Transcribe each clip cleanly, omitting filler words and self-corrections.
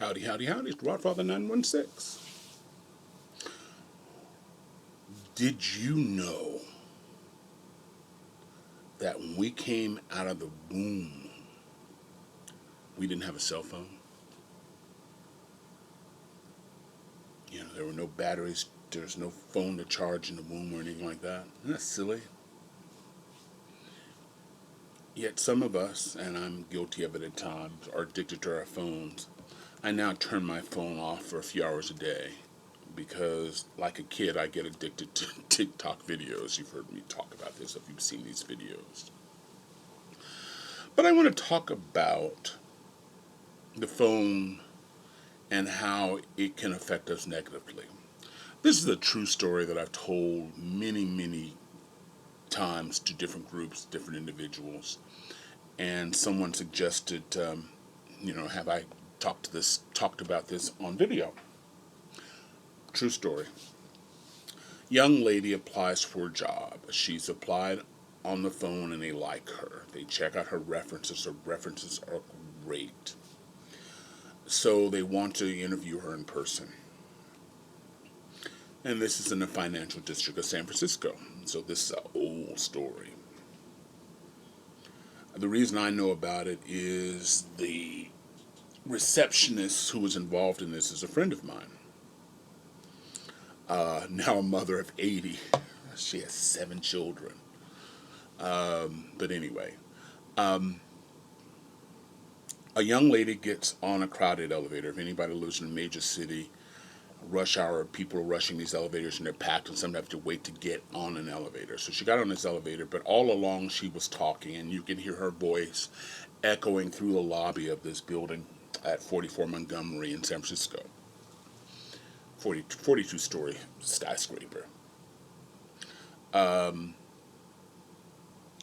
Howdy, howdy, howdy. It's Rodfather 916. Did you know that when we came out of the womb, we didn't have a cell phone? There were no batteries, there was no phone to charge in the womb or anything like that. Isn't that silly? Yet some of us, and I'm guilty of it at times, are addicted to our phones. I now turn my phone off for a few hours a day because, like a kid, I get addicted to TikTok videos. You've heard me talk about this if you've seen these videos. But I want to talk about the phone and how it can affect us negatively. This is a true story that I've told many, many times to different groups, different individuals. And someone suggested, have I talked about this on video? True story. Young lady applies for a job. She's applied on the phone and they like her. They check out her references. Her references are great. So they want to interview her in person. And this is in the financial district of San Francisco. So this is an old story. The reason I know about it is the receptionist who was involved in this is a friend of mine. Now a mother of 80. She has 7 children. But anyway, a young lady gets on a crowded elevator. If anybody lives in a major city, rush hour, people are rushing these elevators and they're packed and sometimes have to wait to get on an elevator. So she got on this elevator, but all along she was talking and you can hear her voice echoing through the lobby of this building at 44 Montgomery in San Francisco. 42-story skyscraper.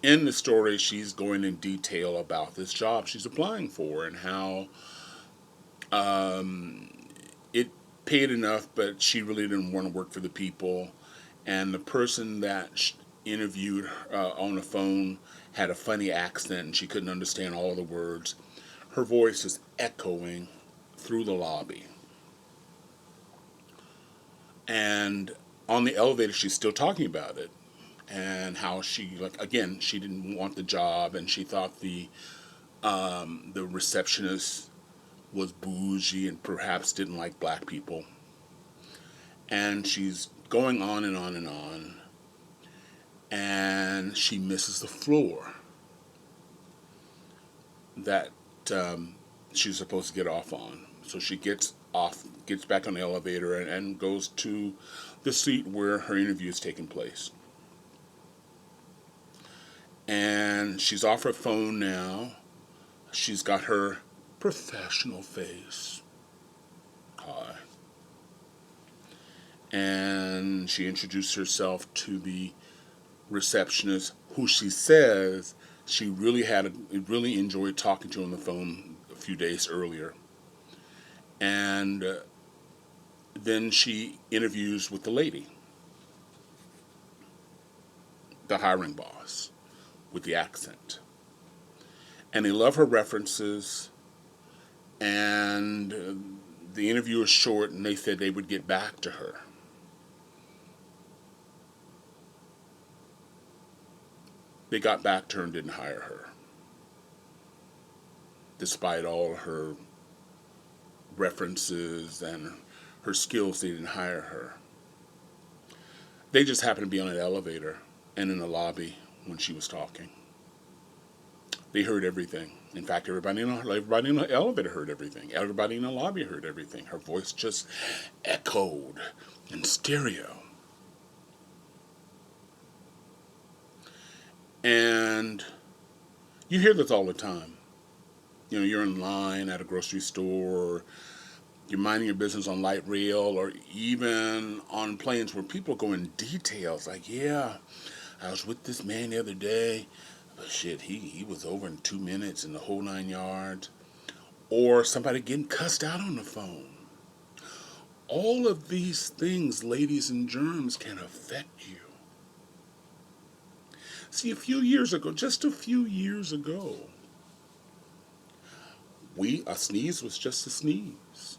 In the story, she's going in detail about this job she's applying for and how it paid enough, but she really didn't want to work for the people. And the person that interviewed on the phone had a funny accent and she couldn't understand all the words. Her voice is echoing through the lobby. And on the elevator, she's still talking about it and how she, she didn't want the job and she thought the receptionist was bougie and perhaps didn't like black people. And she's going on and on and on. And she misses the floor that she's supposed to get off on. So she gets back on the elevator and goes to the seat where her interview is taking place. And she's off her phone now. She's got her professional face. Hi. And she introduced herself to the receptionist, who she says she really enjoyed talking to on the phone a few days earlier. And then she interviews with the lady, the hiring boss, with the accent. And they love her references. And the interview was short, and they said they would get back to her. They got back to her and didn't hire her. Despite all her references and her skills, they didn't hire her. They just happened to be on an elevator and in the lobby when she was talking. They heard everything. In fact, everybody in the elevator heard everything. Everybody in the lobby heard everything. Her voice just echoed in stereo. And you hear this all the time. You're in line at a grocery store, or you're minding your business on light rail, or even on planes where people go in details. Like, yeah, I was with this man the other day. But shit, he was over in 2 minutes and the whole 9 yards. Or somebody getting cussed out on the phone. All of these things, ladies and germs, can affect you. See, just a few years ago, A sneeze was just a sneeze.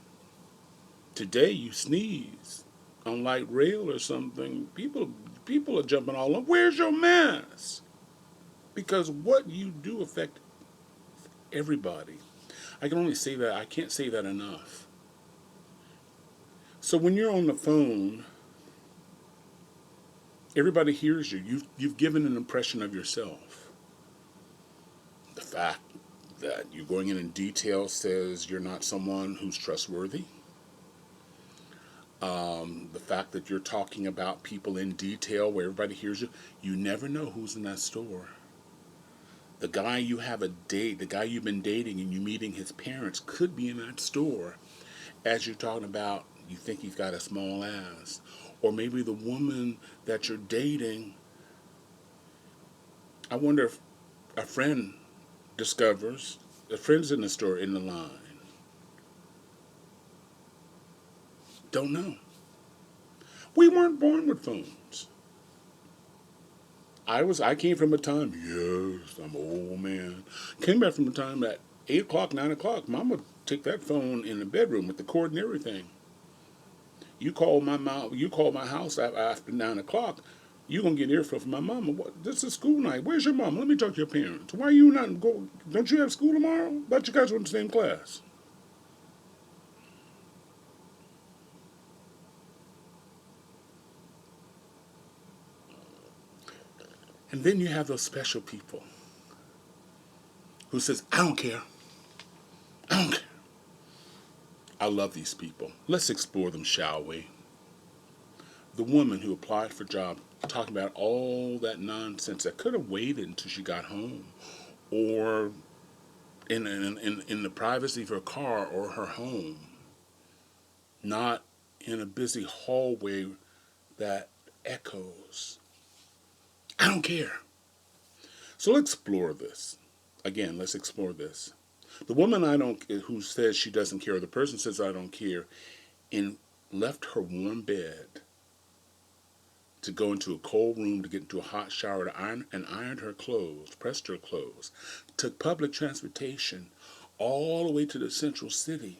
Today you sneeze on light rail or something, people are jumping all up. Where's your mask? Because what you do affect everybody. I can only say that. I can't say that enough. So when you're on the phone, everybody hears you. You've given an impression of yourself. The fact that you're going in detail says you're not someone who's trustworthy. The fact that you're talking about people in detail where everybody hears you, you never know who's in that store. The guy you have a date, the guy you've been dating and you meeting his parents could be in that store as you're talking about, you think he's got a small ass. Or maybe the woman that you're dating, I wonder if a friend discovers a friend's in the store in the line. Don't know. We weren't born with phones. I came from a time, yes, I'm an old man. Came back from a time at 8 o'clock, 9 o'clock. Mom would take that phone in the bedroom with the cord and everything. You call my mom, you call my house after 9 o'clock, you're going to get an earful from my mama. What, this is school night. Where's your mom? Let me talk to your parents. Why are you not go? Don't you have school tomorrow? But you guys were in the same class. And then you have those special people who says, I don't care. I don't care. I love these people. Let's explore them, shall we? The woman who applied for a job talking about all that nonsense that could have waited until she got home or in the privacy of her car or her home, not in a busy hallway that echoes. I don't care. So let's explore this. Again, let's explore this. The woman who says she doesn't care, or the person says I don't care, and left her warm bed to go into a cold room to get into a hot shower to ironed her clothes, pressed her clothes, took public transportation all the way to the central city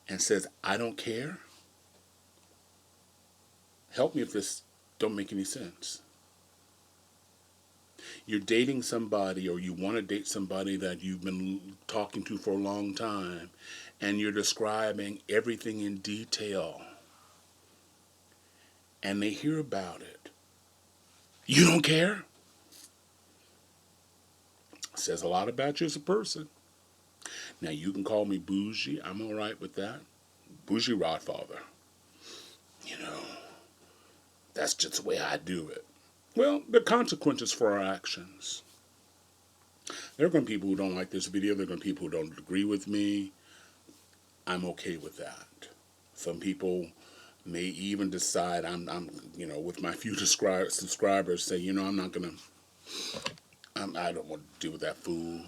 and says, I don't care? Help me if this don't make any sense. You're dating somebody or you want to date somebody that you've been talking to for a long time and you're describing everything in detail and they hear about it. You don't care? Says a lot about you as a person. Now you can call me bougie. I'm all right with that. Bougie Rodfather. You know, that's just the way I do it. Well, the consequences for our actions. There are going to be people who don't like this video. There are going to be people who don't agree with me. I'm okay with that. Some people may even decide with my few subscribers say, I'm not going to, I don't want to deal with that fool.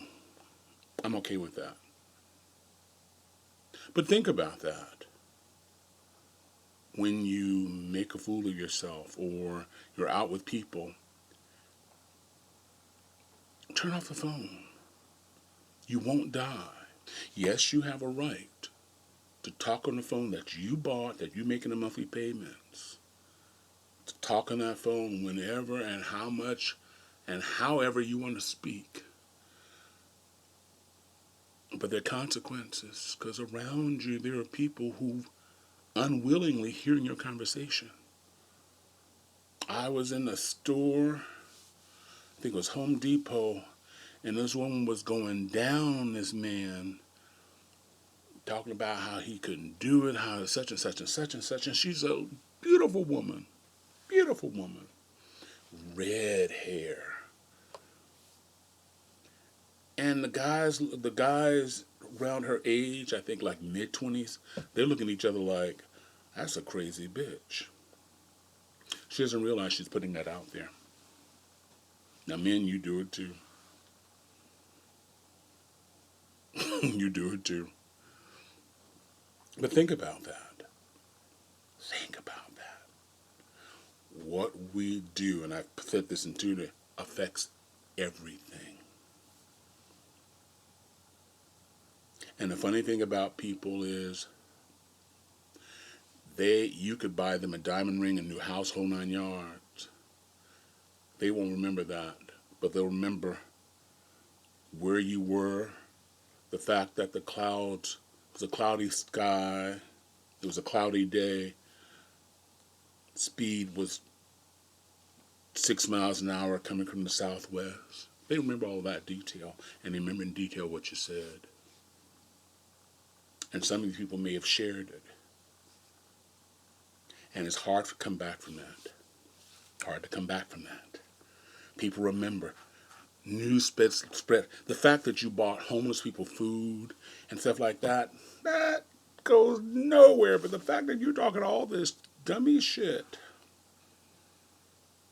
I'm okay with that. But think about that. When you make a fool of yourself or you're out with people, turn off the phone. You won't die. Yes, you have a right to talk on the phone that you bought, that you're making the monthly payments. To talk on that phone whenever and how much and however you want to speak. But there are consequences, because around you there are people who unwillingly hearing your conversation. I was in a store, I think it was Home Depot, and this woman was going down this man, talking about how he couldn't do it, how such and such and such and such, and she's a beautiful woman, red hair. And the guys around her age, I think like mid-20s, they're looking at each other like, that's a crazy bitch. She doesn't realize she's putting that out there. Now, men, you do it too. You do it too. But think about that. Think about that. What we do, and I've said this in Twitter, affects everything. And the funny thing about people is you could buy them a diamond ring, a new house, whole 9 yards. They won't remember that, but they'll remember where you were, the fact that the clouds, it was a cloudy sky, it was a cloudy day, speed was 6 miles an hour coming from the southwest. They remember all that detail, and they remember in detail what you said. And some of these people may have shared it. And it's hard to come back from that. Hard to come back from that. People remember. News spread. The fact that you bought homeless people food and stuff like that, that goes nowhere. But the fact that you're talking all this dummy shit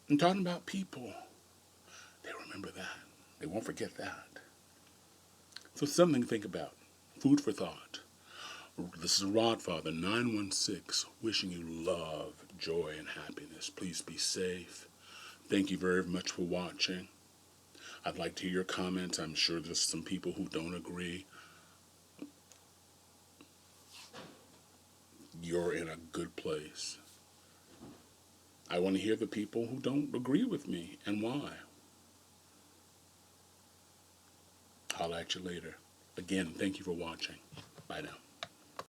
and talking about people, they remember that. They won't forget that. So something to think about. Food for thought. This is Rodfather 916 wishing you love, joy, and happiness. Please be safe. Thank you very much for watching. I'd like to hear your comments. I'm sure there's some people who don't agree. You're in a good place. I want to hear the people who don't agree with me and why. I'll at you later. Again, thank you for watching. Bye now.